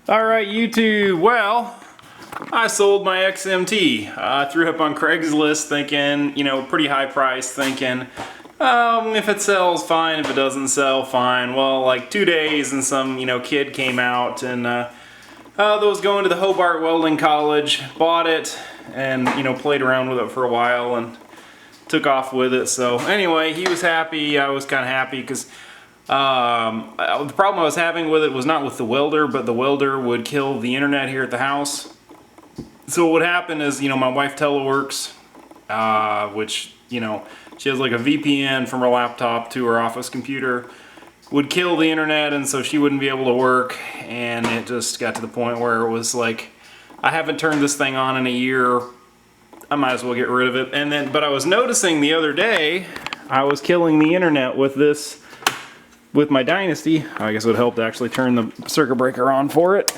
Alright YouTube, well, I sold my XMT. I threw it up on Craigslist thinking, pretty high price, thinking, if it sells, fine. If it doesn't sell, fine. Well, like 2 days and some, kid came out and that was going to the Hobart Welding College, bought it, and, played around with it for a while and took off with it. So anyway, he was happy, I was kind of happy because the problem I was having with it was not with the welder, but the welder would kill the internet here at the house. So what would happen is, my wife teleworks, which, she has like a VPN from her laptop to her office computer, would kill the internet, and so she wouldn't be able to work, and it just got to the point where it was like, I haven't turned this thing on in a year, I might as well get rid of it. But I was noticing the other day, I was killing the internet with this, with my Dynasty. I guess it would help to actually turn the circuit breaker on for it.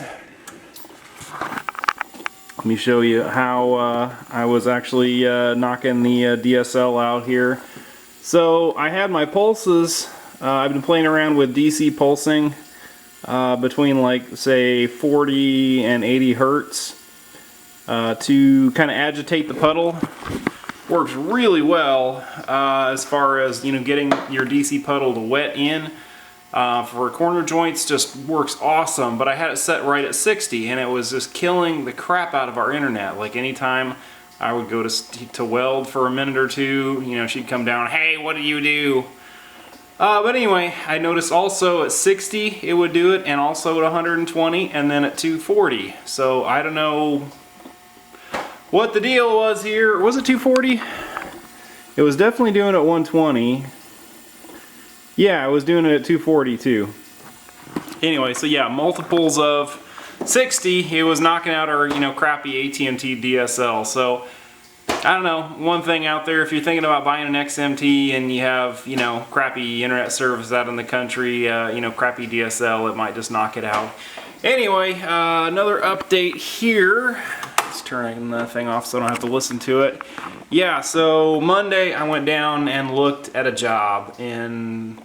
Let me show you how I was actually knocking the DSL out here. So I had my pulses, I've been playing around with DC pulsing between like say 40 and 80 hertz to kind of agitate the puddle. Works really well as far as getting your DC puddle to wet in. For corner joints, just works awesome, but I had it set right at 60 and it was just killing the crap out of our internet. Like anytime I would go to weld for a minute or two, she'd come down, hey, what do you do? But anyway, I noticed also at 60 it would do it, and also at 120, and then at 240. So I don't know what the deal was here. Was it 240? It was definitely doing it at 120. Yeah, I was doing it at 240 too. Anyway, so yeah, multiples of 60, it was knocking out our, crappy ATT DSL. So, I don't know, one thing out there, if you're thinking about buying an XMT and you have, crappy internet service out in the country, crappy DSL, it might just knock it out. Anyway, another update here. Let's turn the thing off so I don't have to listen to it. Yeah, so Monday I went down and looked at a job in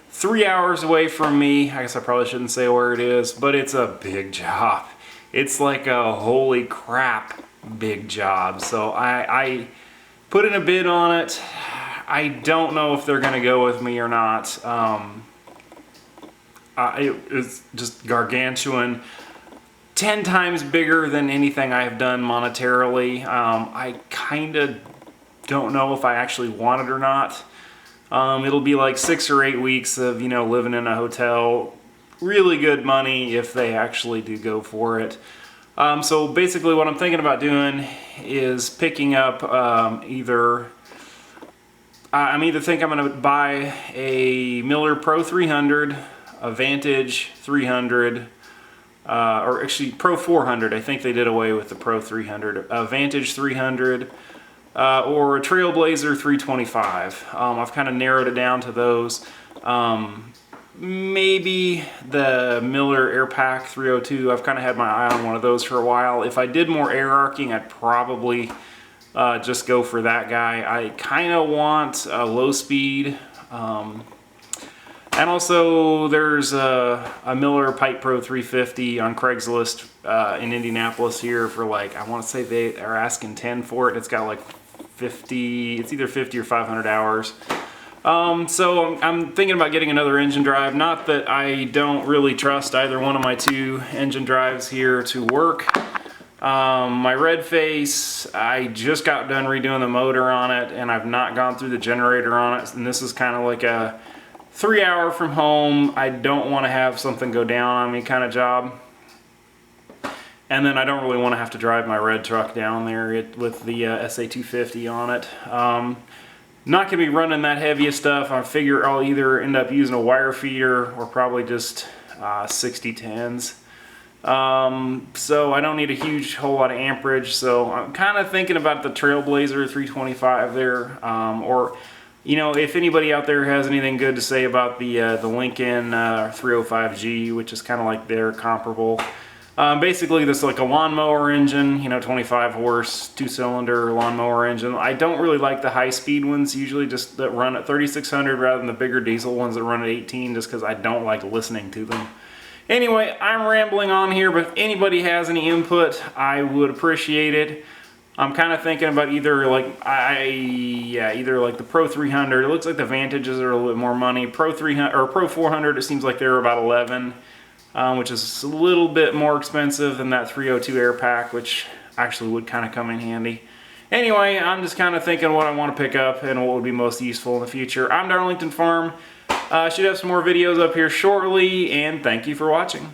3 hours away from me. I guess I probably shouldn't say where it is, but it's a big job. It's like a holy crap big job. So I put in a bid on it. I don't know if they're gonna go with me or not. It's just gargantuan. 10 times bigger than anything I've done monetarily. I kind of don't know if I actually want it or not. It'll be like 6 or 8 weeks of, living in a hotel. Really good money if they actually do go for it. So basically what I'm thinking about doing is picking up I'm either thinking I'm going to buy a Miller Pro 300, a Vantage 300, or actually Pro 400. I think they did away with the Pro 300. A Vantage 300, or a Trailblazer 325. I've kind of narrowed it down to those. Maybe the Miller Airpack 302. I've kind of had my eye on one of those for a while. If I did more air arcing, I'd probably just go for that guy. I kind of want a low speed. And also there's a Miller Pipe Pro 350 on Craigslist in Indianapolis here for like, I want to say they are asking 10 for it. It's got like 50, it's either 50 or 500 hours. So I'm thinking about getting another engine drive. Not that I don't really trust either one of my two engine drives here to work. My red face, I just got done redoing the motor on it, and I've not gone through the generator on it, and this is kind of like a 3 hour from home, I don't want to have something go down on me kind of job. And then I don't really want to have to drive my red truck down there with the SA250 on it. Not going to be running that heavy of stuff. I figure I'll either end up using a wire feeder or probably just 6010s. So I don't need a whole lot of amperage. So I'm kind of thinking about the Trailblazer 325 there, or if anybody out there has anything good to say about the Lincoln 305G, which is kind of like their comparable. Basically, this is like a lawnmower engine, 25 horse, 2-cylinder lawnmower engine. I don't really like the high-speed ones, usually just that run at 3600 rather than the bigger diesel ones that run at 18, just because I don't like listening to them. Anyway, I'm rambling on here, but if anybody has any input, I would appreciate it. I'm kind of thinking about either like either like the Pro 300. It looks like the Vantages are a little bit more money. Pro 300 or Pro 400. It seems like they're about 11, which is a little bit more expensive than that 302 Air Pack, which actually would kind of come in handy. Anyway, I'm just kind of thinking what I want to pick up and what would be most useful in the future. I'm Darlington Farm. Should have some more videos up here shortly, and thank you for watching.